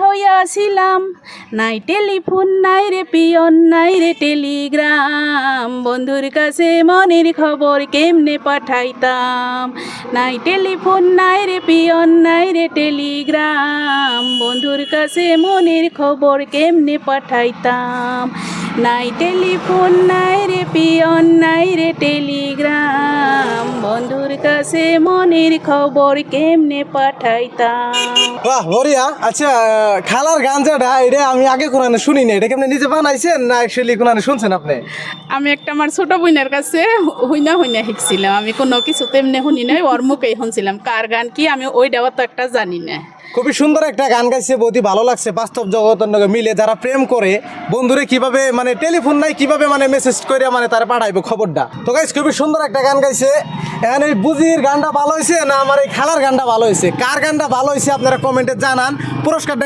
হইয়াছিলাম। নাই টেলিফোন নাই রে পিয়ন নাই রে টেলিগ্রাম, বন্ধুর কাছে মনের খবর কেমনে পাঠাইতাম। নাই টেলিফোন নাই রে পিয়ন নাই রে টেলিগ্রাম, বন্ধুর কাছে মনের খবর কেমনে পাঠাইতাম। নাই টেলিফোন নাই রে পিয়ন নাই রে টেলিগ্রাম, বন্ধুর কাছে মনের খবর কেমনে পাঠাইতাম। বাহ বড়িয়া। আচ্ছা, খালার গান যেটা এটা আমি আগে কোরআনে শুনি না, এটা কি আপনি নিজে বানাইছেন না অ্যাকচুয়ালি কোরআনে শুনছেন আপনি? আমি একটা আমার ছোট বোনের কাছে হইনা শিখছিলাম। আমি কোনো কিছু তেমনি শুনি নাই, ওর মুখেই শুনছিলাম। কার গান কি আমি ওইটাও তো একটা জানি না। খুবই সুন্দর একটা গান গাইছে, বহুতই ভালো লাগছে। বাস্তব জগতের সঙ্গে মিলে যারা প্রেম করে বন্ধুরে কিভাবে মানে টেলিফোন নাই কিভাবে মানে মেসেজ করে মানে তারা পাঠাইবো খবরটা। তো গাইস খুবই সুন্দর একটা গান গাইছে। এখন এই বুজির গানটা ভালো হয়েছে না আমার এই খেলার গানটা ভালো হয়েছে? কার গানটা ভালো হয়েছে আপনারা কমেন্টে জানান। পুরস্কারটা